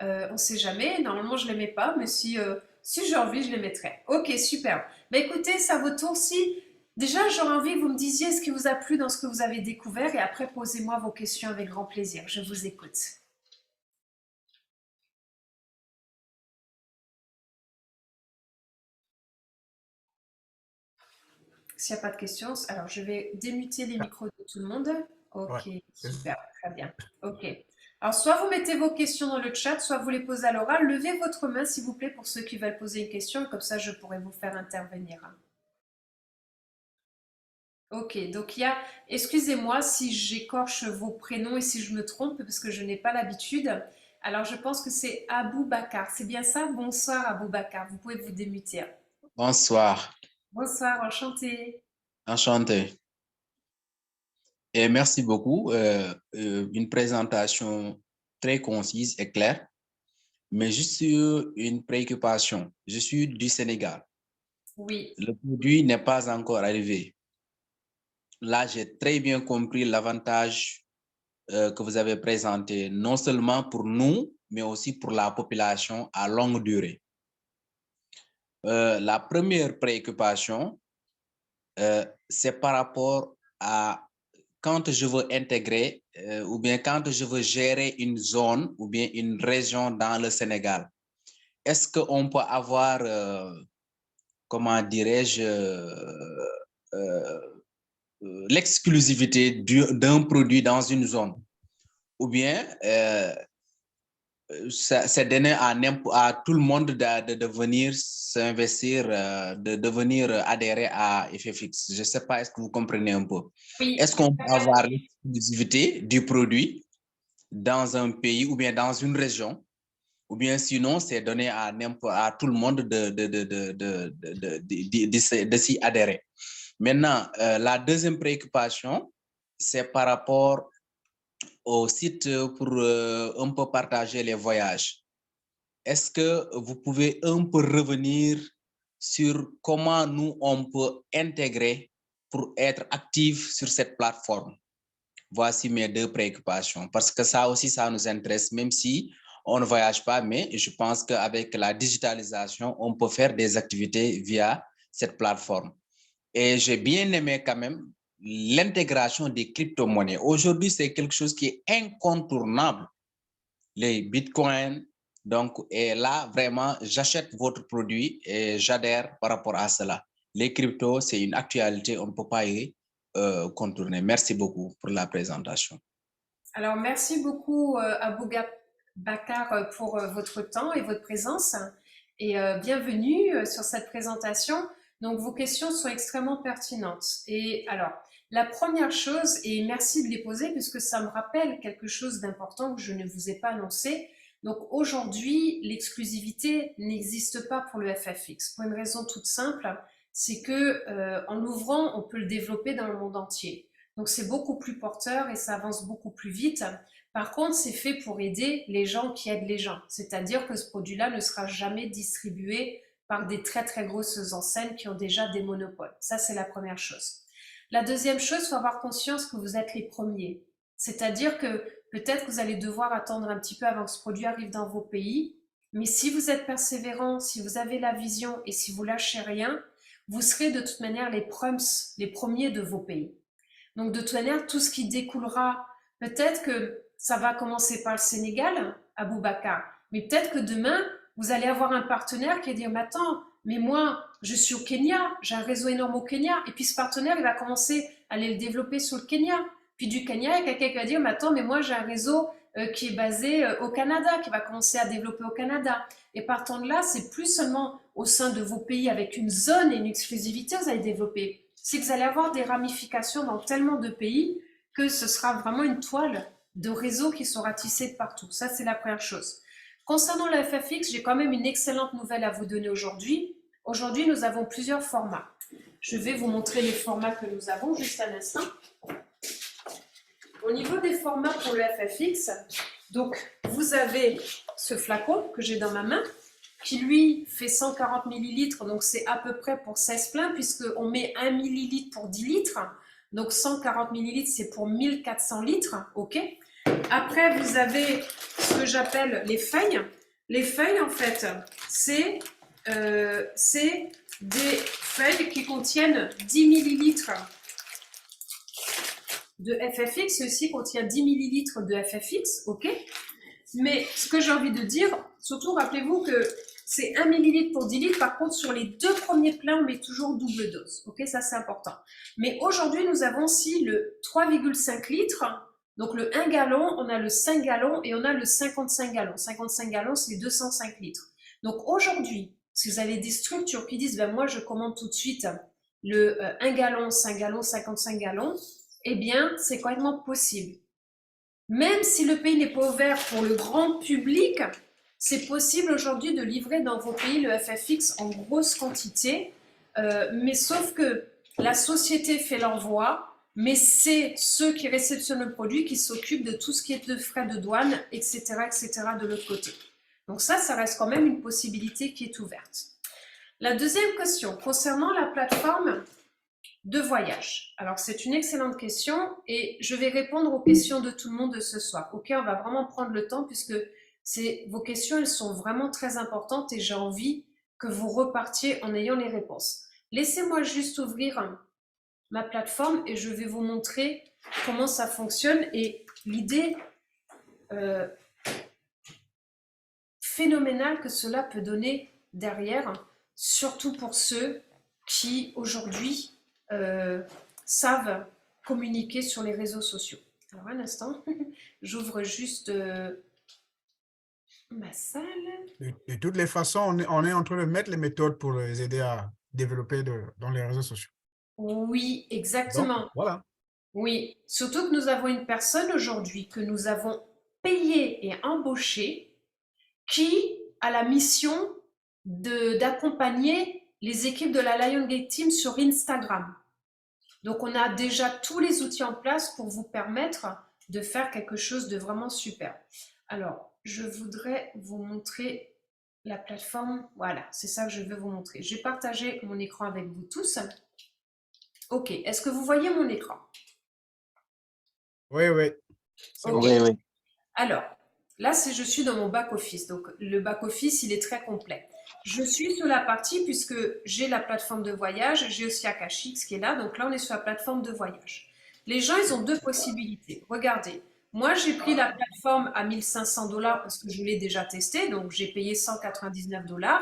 On ne sait jamais. Normalement, je ne les mets pas, mais si j'ai envie, je les mettrai. Ok, super. Bah, écoutez, ça vaut tour. Si déjà, j'aurais envie que vous me disiez ce qui vous a plu dans ce que vous avez découvert et après, posez-moi vos questions avec grand plaisir. Je vous écoute. S'il n'y a pas de questions, alors je vais démuter les micros de tout le monde. Ouais. Ok, super, très bien. Ok. Alors, soit vous mettez vos questions dans le chat, soit vous les posez à l'oral. Levez votre main, s'il vous plaît, pour ceux qui veulent poser une question, comme ça je pourrai vous faire intervenir. Ok, donc il y a, excusez-moi si j'écorche vos prénoms et si je me trompe, parce que je n'ai pas l'habitude. Alors, je pense que c'est Abou Bakar. C'est bien ça? Bonsoir, Abou Bakar. Vous pouvez vous démuter. Bonsoir, Bonsoir, enchanté. enchanté. Et merci beaucoup. Une présentation très concise et claire, mais juste sur une préoccupation. Je suis du Sénégal. Oui. Le produit n'est pas encore arrivé. Là, j'ai très bien compris l'avantage que vous avez présenté, non seulement pour nous, mais aussi pour la population à longue durée. La première préoccupation, c'est par rapport à quand je veux intégrer ou bien quand je veux gérer une zone ou bien une région dans le Sénégal. Est-ce qu'on peut avoir, comment dirais-je, l'exclusivité d'un produit dans une zone? Ou bien c'est donné à tout le monde de venir s'investir, de venir adhérer à FFX. Je ne sais pas, est-ce que vous comprenez un peu? Oui, Est-ce qu'on peut avoir l'exclusivité du produit dans un pays ou bien dans une région, ou bien sinon, c'est donné à tout le monde de s'y adhérer. Maintenant, la deuxième préoccupation, c'est par rapport au site pour un peu partager les voyages. Est-ce que vous pouvez un peu revenir sur comment nous, on peut intégrer pour être actif sur cette plateforme? Voici mes deux préoccupations, parce que ça aussi, ça nous intéresse, même si on ne voyage pas, mais je pense qu'avec la digitalisation, on peut faire des activités via cette plateforme. Et j'ai bien aimé quand même l'intégration des crypto-monnaies. Aujourd'hui, c'est quelque chose qui est incontournable, les bitcoins. Donc, et là, vraiment, j'achète votre produit et j'adhère par rapport à cela. Les cryptos, c'est une actualité, on ne peut pas y contourner. Merci beaucoup pour la présentation. alors merci beaucoup Abou Bakar pour votre temps et votre présence et bienvenue sur cette présentation. Donc vos questions sont extrêmement pertinentes. Et alors, la première chose, et merci de les poser puisque ça me rappelle quelque chose d'important que je ne vous ai pas annoncé. Donc aujourd'hui, l'exclusivité n'existe pas pour le FFX pour une raison toute simple, c'est que en l'ouvrant, on peut le développer dans le monde entier. Donc c'est beaucoup plus porteur et ça avance beaucoup plus vite. Par contre, c'est fait pour aider les gens qui aident les gens. C'est-à-dire que ce produit-là ne sera jamais distribué par des très très grosses enseignes qui ont déjà des monopoles. Ça, c'est la première chose. La deuxième chose, il faut avoir conscience que vous êtes les premiers. C'est-à-dire que peut-être que vous allez devoir attendre un petit peu avant que ce produit arrive dans vos pays. Mais si vous êtes persévérant, si vous avez la vision et si vous lâchez rien, vous serez de toute manière les premiers de vos pays. Donc de toute manière, tout ce qui découlera, peut-être que ça va commencer par le Sénégal, Aboubacar, mais peut-être que demain, vous allez avoir un partenaire qui va dire, mais attends, mais moi, je suis au Kenya, j'ai un réseau énorme au Kenya, et puis ce partenaire, il va commencer à aller le développer sur le Kenya. Puis du Kenya, il y a quelqu'un qui va dire, mais attends, mais moi, j'ai un réseau qui est basé au Canada, qui va commencer à développer au Canada. Et partant de là, c'est plus seulement au sein de vos pays avec une zone et une exclusivité, vous allez développer, c'est que vous allez avoir des ramifications dans tellement de pays que ce sera vraiment une toile de réseau qui sera tissée de partout. Ça, c'est la première chose. Concernant la FFX, j'ai quand même une excellente nouvelle à vous donner aujourd'hui. Aujourd'hui, nous avons plusieurs formats. Je vais vous montrer les formats que nous avons juste un instant. Au niveau des formats pour le FFX, donc vous avez ce flacon que j'ai dans ma main qui lui fait 140 millilitres, donc c'est à peu près pour 16 pleins, puisqu'on met 1 millilitre pour 10 litres, donc 140 millilitres c'est pour 1400 litres, ok. Après, vous avez ce que j'appelle les feuilles. Les feuilles, en fait, c'est des feuilles qui contiennent 10 millilitres de FFX. Ceci contient 10 millilitres de FFX, ok? Mais ce que j'ai envie de dire, surtout rappelez-vous que c'est 1 millilitre pour 10 litres. Par contre, sur les 2 premiers plats, on met toujours double dose. Ok, ça c'est important. Mais aujourd'hui, nous avons aussi le 3,5 litres. Donc le 1 gallon, on a le 5 gallons et on a le 55 gallons. 55 gallons, c'est 205 litres. Donc aujourd'hui, si vous avez des structures qui disent, ben moi je commande tout de suite le 1 gallon, 5 gallons, 55 gallons, eh bien c'est complètement possible. Même si le pays n'est pas ouvert pour le grand public, c'est possible aujourd'hui de livrer dans vos pays le FFX en grosse quantité, mais sauf que la société fait l'envoi, mais c'est ceux qui réceptionnent le produit qui s'occupent de tout ce qui est de frais de douane, etc., etc. de l'autre côté. Donc ça reste quand même une possibilité qui est ouverte. La deuxième question, concernant la plateforme de voyage. Alors, c'est une excellente question et je vais répondre aux questions de tout le monde de ce soir. Ok, on va vraiment prendre le temps puisque vos questions, elles sont vraiment très importantes et j'ai envie que vous repartiez en ayant les réponses. Laissez-moi juste ouvrir ma plateforme et je vais vous montrer comment ça fonctionne et l'idée phénoménale que cela peut donner derrière, surtout pour ceux qui aujourd'hui savent communiquer sur les réseaux sociaux. Alors un instant, j'ouvre juste ma salle. De toutes les façons, on est en train de mettre les méthodes pour les aider à développer dans les réseaux sociaux. Oui, exactement. Donc, voilà. Oui, surtout que nous avons une personne aujourd'hui que nous avons payée et embauchée qui a la mission d'accompagner les équipes de la Lion Gate Team sur Instagram. Donc, on a déjà tous les outils en place pour vous permettre de faire quelque chose de vraiment super. Alors, je voudrais vous montrer la plateforme. Voilà, c'est ça que je veux vous montrer. J'ai partagé mon écran avec vous tous. Ok, est-ce que vous voyez mon écran? Oui, oui. Okay. Oui. Alors, là, je suis dans mon back-office. Donc, le back-office, il est très complet. Je suis sur la partie, puisque j'ai la plateforme de voyage, j'ai aussi Akashix qui est là. Donc là, on est sur la plateforme de voyage. Les gens, ils ont deux possibilités. Regardez, moi, j'ai pris la plateforme à 1 500 $ parce que je l'ai déjà testé. Donc, j'ai payé 199 $.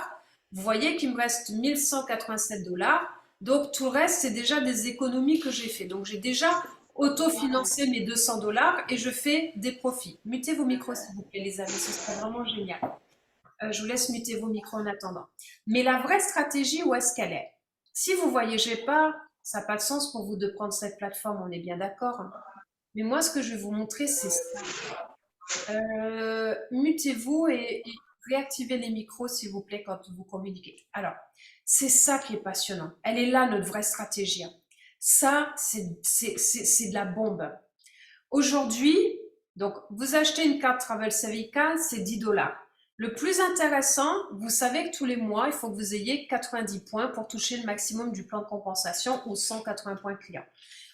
Vous voyez qu'il me reste 1 187 $. Donc, tout le reste, c'est déjà des économies que j'ai fait. Donc, j'ai déjà autofinancer mes 200 $ et je fais des profits. Mutez vos micros, s'il vous plaît, les amis, ce serait vraiment génial. Je vous laisse muter vos micros en attendant. Mais la vraie stratégie, où est-ce qu'elle est? Si vous ne voyagez pas, ça n'a pas de sens pour vous de prendre cette plateforme, on est bien d'accord. Mais moi, ce que je vais vous montrer, c'est ça. Mutez-vous et réactivez les micros, s'il vous plaît, quand vous communiquez. Alors, c'est ça qui est passionnant. Elle est là, notre vraie stratégie. Ça, c'est de la bombe. Aujourd'hui, donc, vous achetez une carte Travel Savvy Card, c'est 10 $. Le plus intéressant, vous savez que tous les mois, il faut que vous ayez 90 points pour toucher le maximum du plan de compensation ou 180 points clients.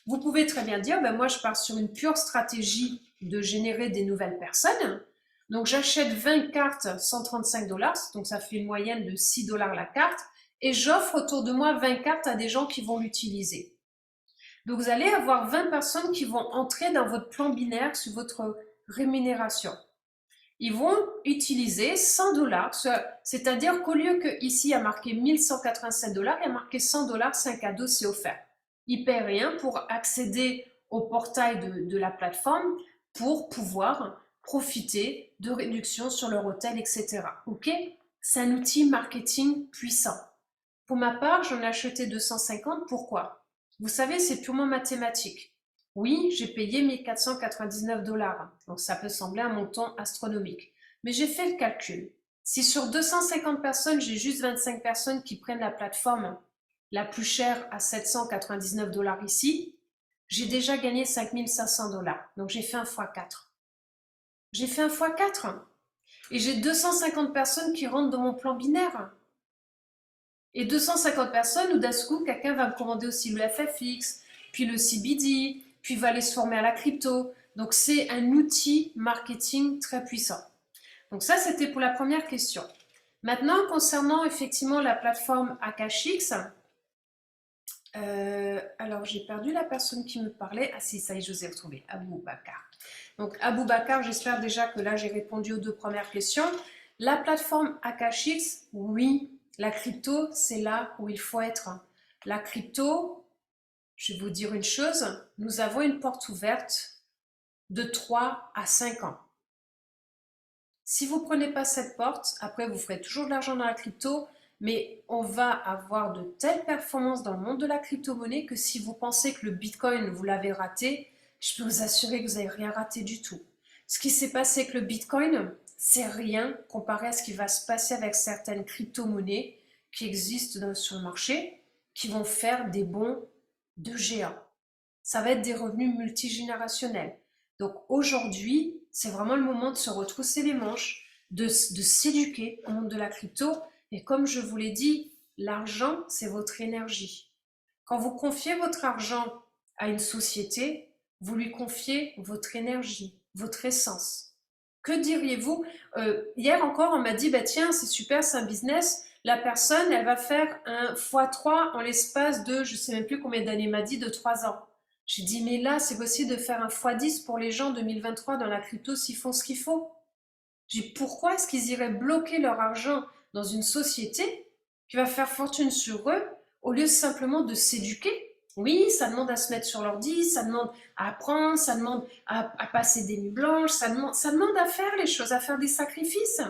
Vous pouvez très bien dire, ben moi, je pars sur une pure stratégie de générer des nouvelles personnes. Donc, j'achète 20 cartes, 135 $, donc ça fait une moyenne de 6 $ la carte, et j'offre autour de moi 20 cartes à des gens qui vont l'utiliser. Donc, vous allez avoir 20 personnes qui vont entrer dans votre plan binaire sur votre rémunération. Ils vont utiliser 100 $, c'est-à-dire qu'au lieu qu'ici, il y a marqué 1 187 $, il y a marqué 100 $, 5 cadeaux, c'est offert. Ils ne paient rien pour accéder au portail de la plateforme pour pouvoir profiter de réductions sur leur hôtel, etc. Ok? C'est un outil marketing puissant. Pour ma part, j'en ai acheté 250. Pourquoi? Vous savez, c'est purement mathématique. Oui, j'ai payé 1 499 $, donc ça peut sembler un montant astronomique. Mais j'ai fait le calcul. Si sur 250 personnes, j'ai juste 25 personnes qui prennent la plateforme la plus chère à 799 $ ici, j'ai déjà gagné 5 500 $. Donc j'ai fait un x4. J'ai fait un x4. Et j'ai 250 personnes qui rentrent dans mon plan binaire. Et 250 personnes où d'un coup, quelqu'un va me commander aussi le FFX, puis le CBD, puis va aller se former à la crypto, Donc, c'est un outil marketing très puissant. Donc ça, c'était pour la première question. Maintenant, concernant effectivement la plateforme Akashix, alors j'ai perdu la personne qui me parlait. Ah si, ça y est, je vous ai retrouvé, Abou Bakar. Donc Abou Bakar, j'espère déjà que là j'ai répondu aux 2 premières questions. La plateforme Akashix, oui, la crypto, c'est là où il faut être. La crypto, je vais vous dire une chose, nous avons une porte ouverte de 3 à 5 ans. Si vous ne prenez pas cette porte, après vous ferez toujours de l'argent dans la crypto, mais on va avoir de telles performances dans le monde de la crypto-monnaie que si vous pensez que le Bitcoin, vous l'avez raté, je peux vous assurer que vous n'avez rien raté du tout. Ce qui s'est passé avec le Bitcoin, c'est rien comparé à ce qui va se passer avec certaines crypto-monnaies qui existent sur le marché, qui vont faire des bons de géants. Ça va être des revenus multigénérationnels. Donc aujourd'hui, c'est vraiment le moment de se retrousser les manches, de s'éduquer au monde de la crypto. Et comme je vous l'ai dit, l'argent, c'est votre énergie. Quand vous confiez votre argent à une société, vous lui confiez votre énergie, votre essence. Que diriez-vous? Hier encore, on m'a dit, bah tiens, c'est super, c'est un business. La personne, elle va faire un x3 en l'espace de, je ne sais même plus combien d'années, m'a dit, de 3 ans. J'ai dit, mais là, c'est possible de faire un x10 pour les gens en 2023 dans la crypto s'ils font ce qu'il faut. J'ai dit, pourquoi est-ce qu'ils iraient bloquer leur argent dans une société qui va faire fortune sur eux au lieu simplement de s'éduquer? Oui, ça demande à se mettre sur l'ordi, ça demande à apprendre, ça demande à passer des nuits blanches, ça demande à faire les choses, à faire des sacrifices.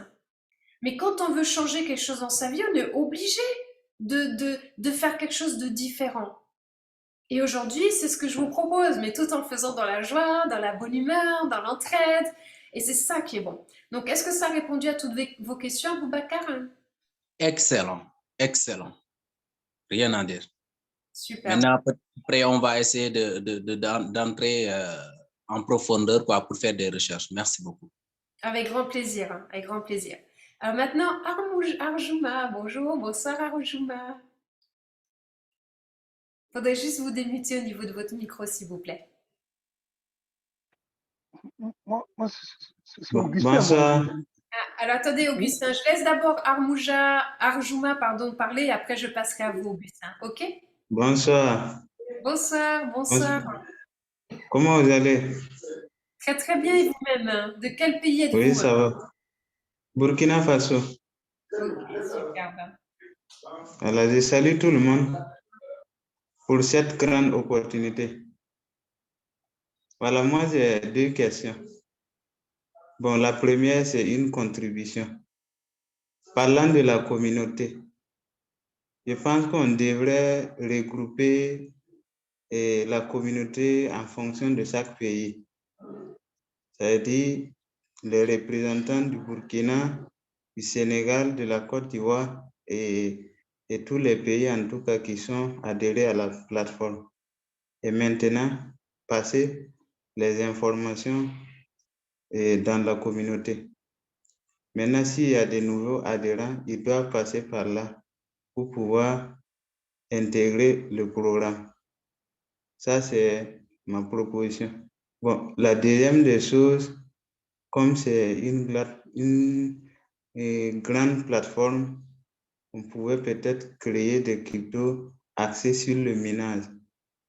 Mais quand on veut changer quelque chose dans sa vie, on est obligé de faire quelque chose de différent. Et aujourd'hui, c'est ce que je vous propose, mais tout en le faisant dans la joie, dans la bonne humeur, dans l'entraide. Et c'est ça qui est bon. Donc, est-ce que ça a répondu à toutes vos questions, Boubacar? Excellent, excellent. Rien à dire. Super. Maintenant, après, on va essayer d'entrer en profondeur quoi, pour faire des recherches. Merci beaucoup. Avec grand plaisir, hein, avec grand plaisir. Alors maintenant, Arjouma, bonjour, bonsoir Arjouma. Faudrait juste vous démuter au niveau de votre micro, s'il vous plaît. Moi, c'est Bon, Augustin. bonsoir. Ah, alors attendez, Augustin, je laisse d'abord Arjouma, pardon, parler, et après je passerai à vous, Augustin. Ok? Bonsoir. Bonsoir, bonsoir. Comment vous allez? Très très bien, et vous-même? Hein? De quel pays êtes-vous? Oui, ça va. Burkina Faso. Ok, superbe. Alors, je salue tout le monde pour cette grande opportunité. Voilà, moi j'ai 2 questions. Bon, la première, c'est une contribution. Parlant de la communauté, je pense qu'on devrait regrouper la communauté en fonction de chaque pays. C'est-à-dire les représentants du Burkina, du Sénégal, de la Côte d'Ivoire et tous les pays en tout cas qui sont adhérés à la plateforme. Et maintenant, passer les informations dans la communauté. Maintenant, s'il y a des nouveaux adhérents, ils doivent passer par là pour pouvoir intégrer le programme. Ça, c'est ma proposition. Bon, la deuxième des choses, comme c'est une grande plateforme, on pouvait peut-être créer des cryptos axés sur le minage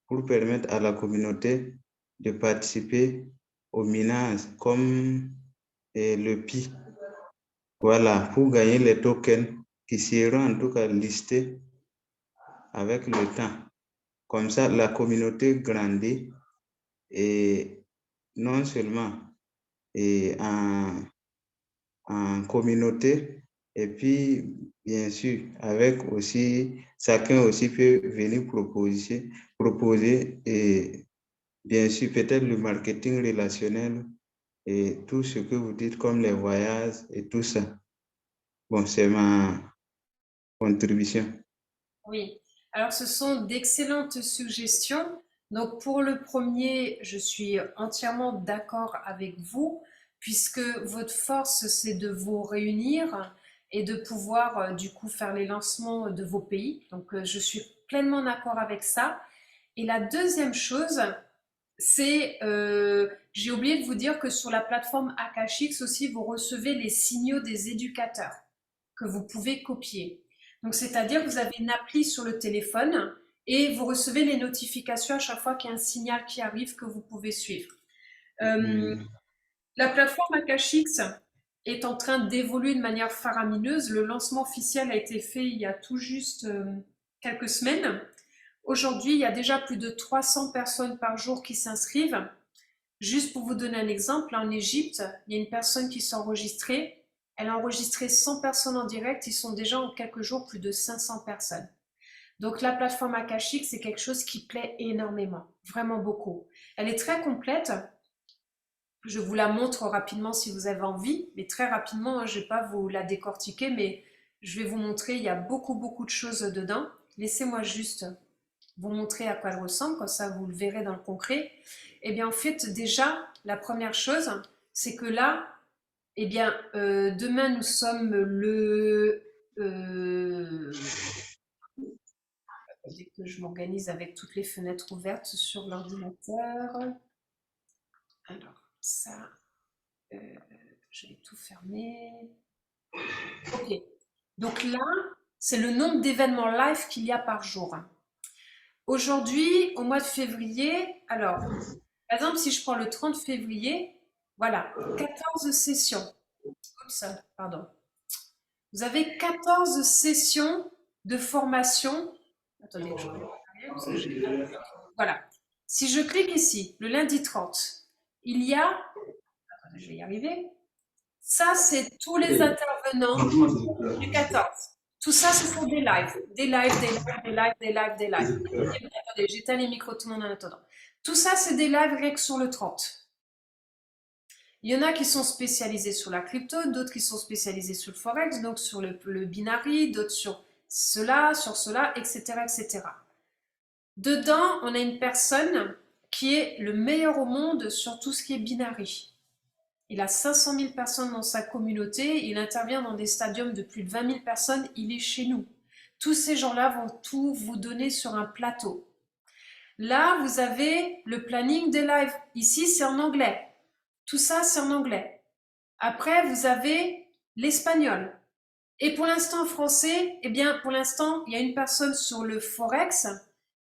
pour permettre à la communauté de participer au minage comme le PI. Voilà, pour gagner les tokens qui seront en tout cas listés avec le temps. Comme ça, la communauté grandit et non seulement en communauté, et puis bien sûr, avec aussi, chacun aussi peut venir proposer et bien sûr, peut-être le marketing relationnel et tout ce que vous dites comme les voyages et tout ça. Bon, c'est ma contribution. Oui, alors ce sont d'excellentes suggestions. Donc pour le premier, je suis entièrement d'accord avec vous, puisque votre force, c'est de vous réunir et de pouvoir du coup faire les lancements de vos pays. Donc je suis pleinement d'accord avec ça. Et la deuxième chose, c'est j'ai oublié de vous dire que sur la plateforme Akashix aussi, vous recevez les signaux des éducateurs que vous pouvez copier. Donc, c'est-à-dire que vous avez une appli sur le téléphone et vous recevez les notifications à chaque fois qu'il y a un signal qui arrive que vous pouvez suivre. La plateforme Akashix est en train d'évoluer de manière faramineuse. Le lancement officiel a été fait il y a tout juste quelques semaines. Aujourd'hui, il y a déjà plus de 300 personnes par jour qui s'inscrivent. Juste pour vous donner un exemple, en Égypte, il y a une personne qui s'est enregistrée. Elle a enregistré 100 personnes en direct. Ils sont déjà en quelques jours plus de 500 personnes. Donc la plateforme Akashix, c'est quelque chose qui plaît énormément, vraiment beaucoup. Elle est très complète. Je vous la montre rapidement si vous avez envie, mais très rapidement, hein, je ne vais pas vous la décortiquer, mais je vais vous montrer, il y a beaucoup de choses dedans. Laissez-moi juste vous montrer à quoi elle ressemble, comme ça vous le verrez dans le concret. Eh bien en fait, déjà, la première chose, c'est que là, eh bien, demain nous sommes le... Dès que je m'organise avec toutes les fenêtres ouvertes sur l'ordinateur. Alors, ça, je vais tout fermer. Ok. Donc là, c'est le nombre d'événements live qu'il y a par jour. Aujourd'hui, au mois de février, alors, par exemple, si je prends le 30 février, voilà, 14 sessions. Oups, pardon. Vous avez 14 sessions de formation. Attendez, voilà. Si je clique ici, le lundi 30, il y a, attendez, je vais y arriver, ça c'est tous les intervenants du 14. Tout ça, ce sont des lives. Des lives. Attendez, j'éteins les micros, tout le monde en attendant. Tout ça, c'est des lives rien que sur le 30. Il y en a qui sont spécialisés sur la crypto, d'autres qui sont spécialisés sur le forex, donc sur le binary, d'autres sur cela, etc., etc. Dedans, on a une personne qui est le meilleur au monde sur tout ce qui est binary. Il a 500 000 personnes dans sa communauté, il intervient dans des stadiums de plus de 20 000 personnes, il est chez nous. Tous ces gens-là vont tout vous donner sur un plateau. Là, vous avez le planning des lives. Ici, c'est en anglais. Tout ça, c'est en anglais. Après, vous avez l'espagnol. Et pour l'instant, en français, eh bien, pour l'instant, il y a une personne sur le forex,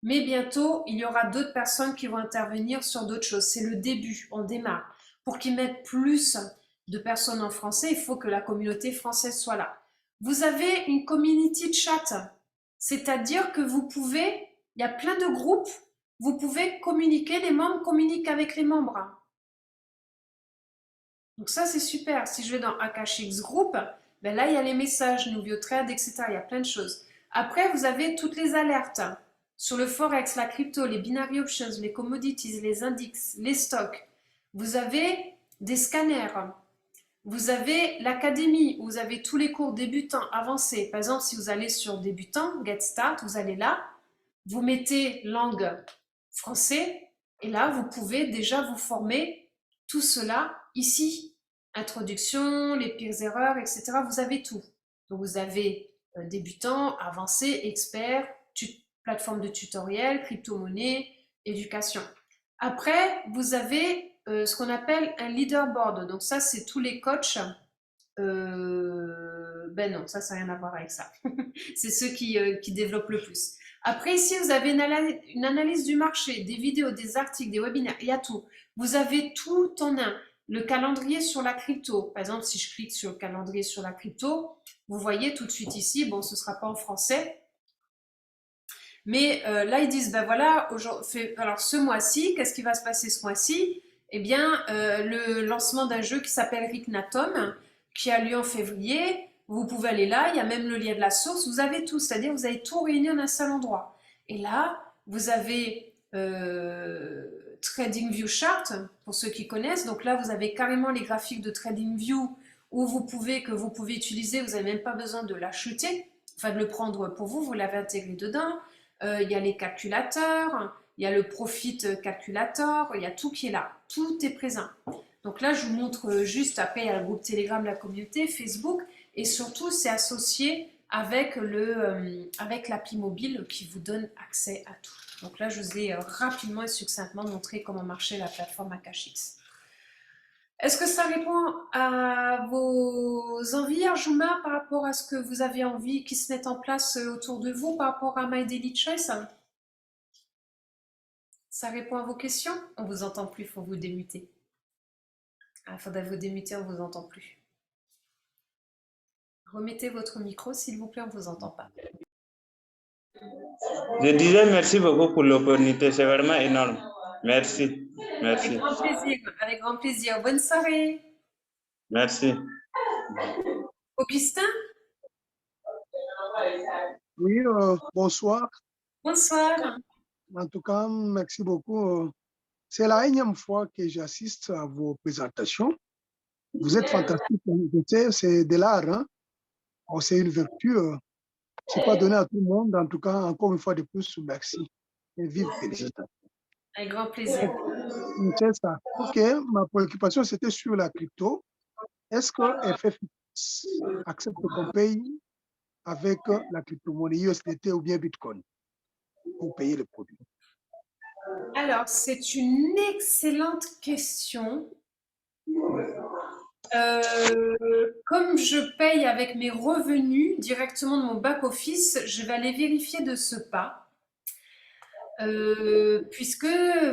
mais bientôt, il y aura d'autres personnes qui vont intervenir sur d'autres choses. C'est le début, on démarre. Pour qu'ils mettent plus de personnes en français, il faut que la communauté française soit là. Vous avez une community chat, c'est-à-dire que vous pouvez, il y a plein de groupes, vous pouvez communiquer, les membres communiquent avec les membres. Donc ça, c'est super. Si je vais dans Akashix Group, ben là, il y a les messages, Nuvio Trade, etc. Il y a plein de choses. Après, vous avez toutes les alertes sur le forex, la crypto, les binary options, les commodities, les indices, les stocks. Vous avez des scanners. Vous avez l'académie où vous avez tous les cours débutants, avancés. Par exemple, si vous allez sur débutant, Get Start, vous allez là, vous mettez langue français et là, vous pouvez déjà vous former tout cela ici. Introduction, les pires erreurs, etc. Vous avez tout. Donc, vous avez débutant, avancé, expert, plateforme de tutoriel, crypto-monnaie, éducation. Après, vous avez ce qu'on appelle un leaderboard. Donc ça, c'est tous les coachs. Ben non, ça n'a rien à voir avec ça. C'est ceux qui développent le plus. Après, ici, vous avez une analyse du marché, des vidéos, des articles, des webinaires, il y a tout. Vous avez tout en un. Le calendrier sur la crypto. Par exemple, si je clique sur le calendrier sur la crypto, vous voyez tout de suite ici, bon, ce ne sera pas en français, mais là, ils disent, ben voilà, alors ce mois-ci, qu'est-ce qui va se passer ce mois-ci? Eh bien, le lancement d'un jeu qui s'appelle Riknatom, qui a lieu en février. Vous pouvez aller là, il y a même le lien de la source. Vous avez tout, c'est-à-dire vous avez tout réuni en un seul endroit. Et là, vous avez TradingView Chart, pour ceux qui connaissent. Donc là, vous avez carrément les graphiques de TradingView que vous pouvez utiliser. Vous n'avez même pas besoin de l'acheter, enfin de le prendre pour vous, vous l'avez intégré dedans. Il y a les calculateurs, il y a le Profit Calculator, il y a tout qui est là, tout est présent. Donc là, je vous montre juste, après, il y a le groupe Telegram, la communauté, Facebook, et surtout, c'est associé avec l'appli mobile qui vous donne accès à tout. Donc là, je vous ai rapidement et succinctement montré comment marchait la plateforme Akashix. Est-ce que ça répond à vos envies, Arjuma, par rapport à ce que vous avez envie qui se mette en place autour de vous par rapport à My Daily Choice? Ça répond à vos questions? On vous entend plus, il faut vous démuter. Ah, il faudrait vous démuter, on vous entend plus. Remettez votre micro, s'il vous plaît, on vous entend pas. Je disais merci beaucoup pour l'opportunité, c'est vraiment énorme. Merci, merci, Avec grand plaisir, avec grand plaisir. Bonne soirée. merci. Augustin, Oui, bonsoir. bonsoir. En tout cas, merci beaucoup. C'est la énième fois que j'assiste à vos présentations. Vous êtes fantastique. C'est de l'art. Hein? Bon, c'est une vertu. C'est pas donné à tout le monde. En tout cas, encore une fois de plus, merci. Et vive félicitations. Avec grand plaisir. C'est ça. OK, ma préoccupation, c'était sur la crypto. Est-ce que FFX accepte qu'on paye avec la crypto-monnaie USDT ou bien Bitcoin pour payer le produit? Alors, c'est une excellente question. Comme je paye avec mes revenus directement de mon back-office, je vais aller vérifier de ce pas, puisque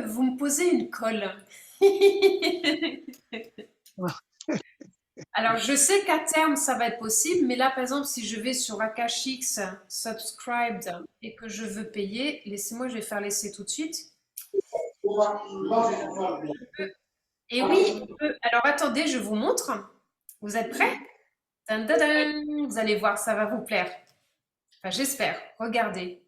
vous me posez une colle. Alors, je sais qu'à terme, ça va être possible, mais là, par exemple, si je vais sur AkashX, Subscribed, et que je veux payer, laissez-moi, je vais faire l'essai tout de suite. Et oui, alors attendez, je vous montre. Vous êtes prêts? Dun, dun, dun. Vous allez voir, ça va vous plaire. Enfin, j'espère. Regardez.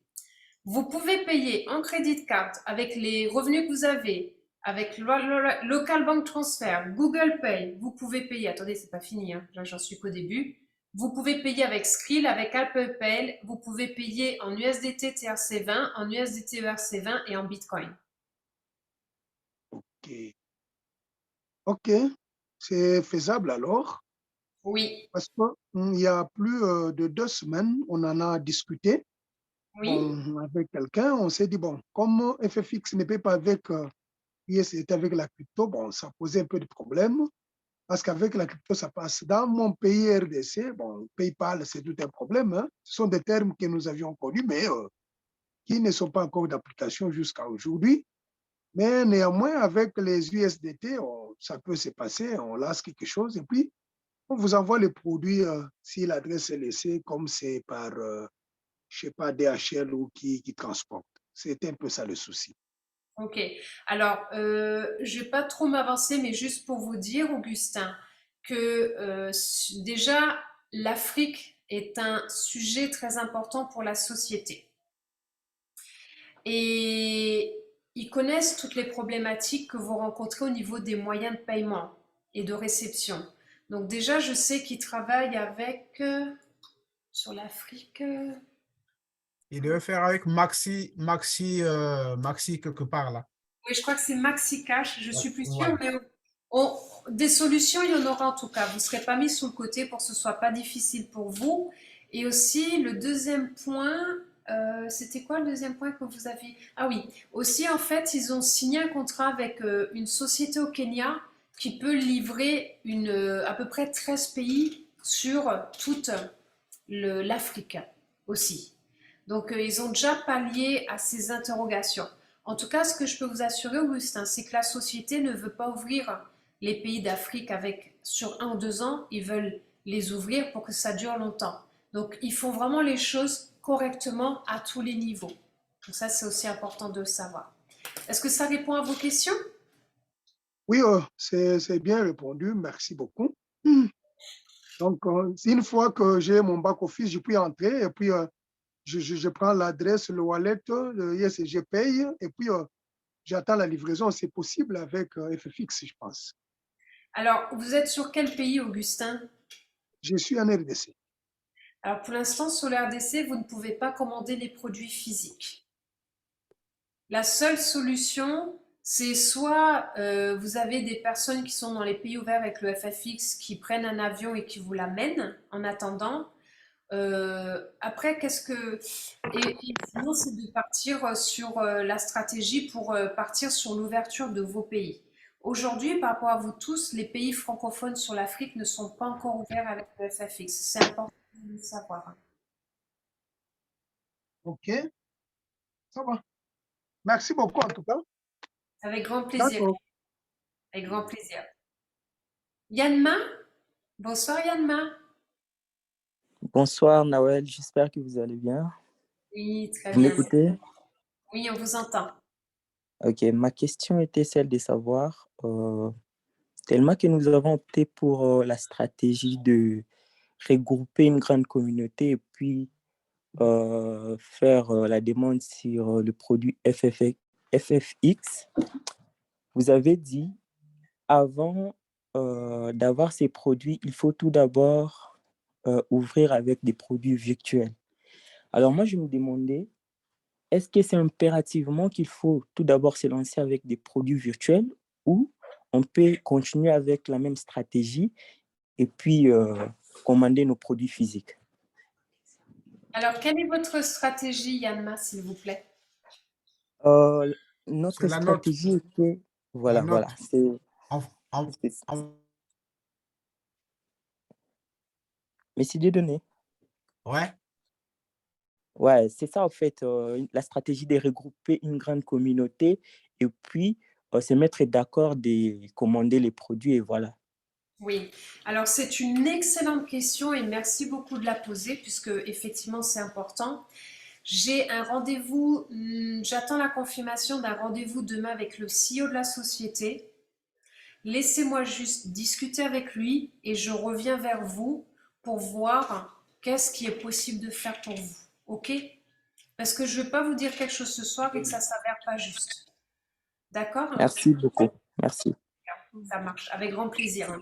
Vous pouvez payer en crédit card avec les revenus que vous avez, avec Local Bank Transfer, Google Pay. Vous pouvez payer. Attendez, c'est pas fini. Hein. Là, j'en suis qu'au début. Vous pouvez payer avec Skrill, avec Apple Pay. Vous pouvez payer en USDT TRC20, en USDT ERC20 et en Bitcoin. OK. OK, c'est faisable alors, Oui, parce qu'il y a plus de 2 semaines, on en a discuté oui. bon, avec quelqu'un. On s'est dit, bon, comme FFX ne paye pas avec USDT, avec la crypto, bon, ça posait un peu de problème, parce qu'avec la crypto, ça passe. Dans mon pays RDC, bon, PayPal, c'est tout un problème. Hein. Ce sont des termes que nous avions connus, mais qui ne sont pas encore d'application jusqu'à aujourd'hui. Mais néanmoins, avec les USDT, ça peut se passer, on lance quelque chose et puis on vous envoie les produits si l'adresse est laissée, comme c'est par, je sais pas, DHL ou qui transporte. C'est un peu ça le souci. Ok. Alors, je vais pas trop m'avancer, mais juste pour vous dire, Augustin, que déjà, l'Afrique est un sujet très important pour la société. Et ils connaissent toutes les problématiques que vous rencontrez au niveau des moyens de paiement et de réception. Donc déjà, je sais qu'ils travaillent avec, sur l'Afrique. Il devait faire avec Maxi quelque part là. Oui, je crois que c'est MaxiCash, je suis plus sûre, Voilà. mais des solutions, il y en aura en tout cas. Vous ne serez pas mis sous le côté pour que ce soit pas difficile pour vous. Et aussi, le deuxième point, c'était quoi le deuxième point que vous aviez? Ah oui, aussi en fait, ils ont signé un contrat avec une société au Kenya qui peut livrer à peu près 13 pays sur toute l'Afrique aussi. Donc, ils ont déjà pallié à ces interrogations. En tout cas, ce que je peux vous assurer, Augustin, c'est que la société ne veut pas ouvrir les pays d'Afrique sur 1 ou 2 ans. Ils veulent les ouvrir pour que ça dure longtemps. Donc, ils font vraiment les choses correctement à tous les niveaux. Donc ça, c'est aussi important de le savoir. Est-ce que ça répond à vos questions? Oui, c'est bien répondu, merci beaucoup. Donc, une fois que j'ai mon back-office, je peux entrer et puis je prends l'adresse, le wallet, yes, je paye et puis j'attends la livraison. C'est possible avec FFX, je pense. Alors, vous êtes sur quel pays, Augustin? Je suis en RDC. Alors, pour l'instant, sur l'RDC, vous ne pouvez pas commander les produits physiques. La seule solution, c'est soit vous avez des personnes qui sont dans les pays ouverts avec le FFX qui prennent un avion et qui vous l'amènent en attendant. Après, et sinon, c'est de partir sur la stratégie pour partir sur l'ouverture de vos pays. Aujourd'hui, par rapport à vous tous, les pays francophones sur l'Afrique ne sont pas encore ouverts avec le FFX. C'est important de le savoir. OK, ça va. Merci beaucoup en tout cas. Avec grand plaisir. D'accord. Avec grand plaisir. Yanma, bonsoir Yanma. Bonsoir Nawel, j'espère que vous allez bien. Oui, très Vous bien. m'écoutez? Oui, on vous entend. Ok, ma question était celle de savoir, tellement que nous avons opté pour la stratégie de regrouper une grande communauté et puis faire la demande sur le produit FFX, vous avez dit, avant d'avoir ces produits, il faut tout d'abord ouvrir avec des produits virtuels. Alors moi, je me demandais, est-ce que c'est impérativement qu'il faut tout d'abord se lancer avec des produits virtuels ou on peut continuer avec la même stratégie et puis commander nos produits physiques? Alors, quelle est votre stratégie, Yanma, s'il vous plaît? Euh, C'est notre la note. stratégie était, La voilà, note. En- en- Merci Dieudonné. ouais. Ouais, c'est ça en fait, la stratégie de regrouper une grande communauté et puis se mettre d'accord de commander les produits et voilà. Oui, alors c'est une excellente question et merci beaucoup de la poser puisque effectivement c'est important. J'ai un rendez-vous, j'attends la confirmation d'un rendez-vous demain avec le CEO de la société. Laissez-moi juste discuter avec lui et je reviens vers vous pour voir qu'est-ce qui est possible de faire pour vous. OK? Parce que je ne veux pas vous dire quelque chose ce soir et que ça ne s'avère pas juste. D'accord? Merci beaucoup. Merci. Ça marche, avec grand plaisir.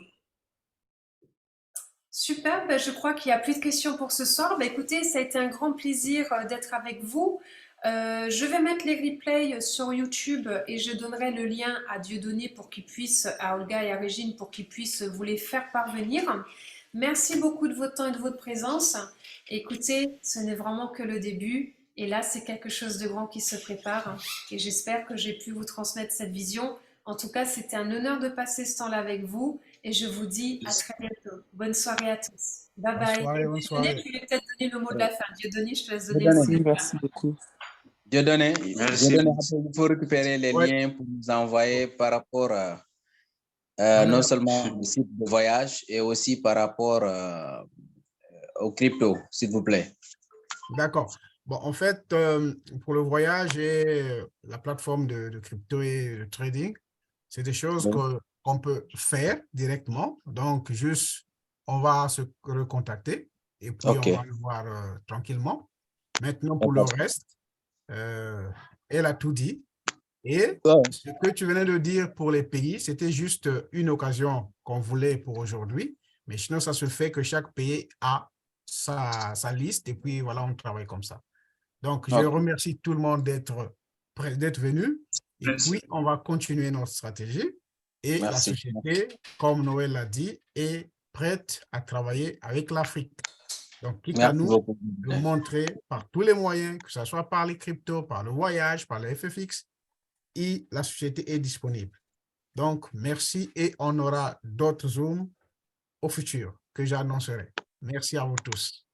Super, ben je crois qu'il n'y a plus de questions pour ce soir. Ben écoutez, ça a été un grand plaisir d'être avec vous. Je vais mettre les replays sur YouTube et je donnerai le lien à Dieudonné pour qu'il puisse, à Olga et à Régine pour qu'ils puissent vous les faire parvenir. Merci beaucoup de votre temps et de votre présence. Écoutez, ce n'est vraiment que le début et là, c'est quelque chose de grand qui se prépare et j'espère que j'ai pu vous transmettre cette vision. En tout cas, c'était un honneur de passer ce temps-là avec vous et je vous dis à très bientôt. Bonne soirée à tous. Bye bye. Bonne Dieudonné, soirée. tu vais peut-être donner le mot de la fin. Dieudonné, je te laisse donner le mot de Merci, la fin. merci beaucoup. Dieudonné, Merci. Dieudonné, après, il faut récupérer les Ouais. liens pour nous envoyer par rapport Alors, non seulement au site de voyage et aussi par rapport au crypto, s'il vous plaît. d'accord. Bon, en fait, pour le voyage et la plateforme de crypto et de trading, c'est des choses Oui. qu'on peut faire directement. Donc, juste, on va se recontacter et puis Ok. on va le voir tranquillement. Maintenant, pour le D'accord. reste, elle a tout dit. Et Ouais. ce que tu venais de dire pour les pays, c'était juste une occasion qu'on voulait pour aujourd'hui. Mais sinon, ça se fait que chaque pays a sa liste et puis voilà, on travaille comme ça. Donc, je Ok. remercie tout le monde d'être venu. Et puis, on va continuer notre stratégie. Et la Merci. société, comme Noël l'a dit, est prête à travailler avec l'Afrique. Donc, quitte à Merci nous beaucoup. de montrer par tous les moyens, que ce soit par les cryptos, par le voyage, par le FFX, et la société est disponible. Donc, merci et on aura d'autres Zooms au futur que j'annoncerai. Merci à vous tous.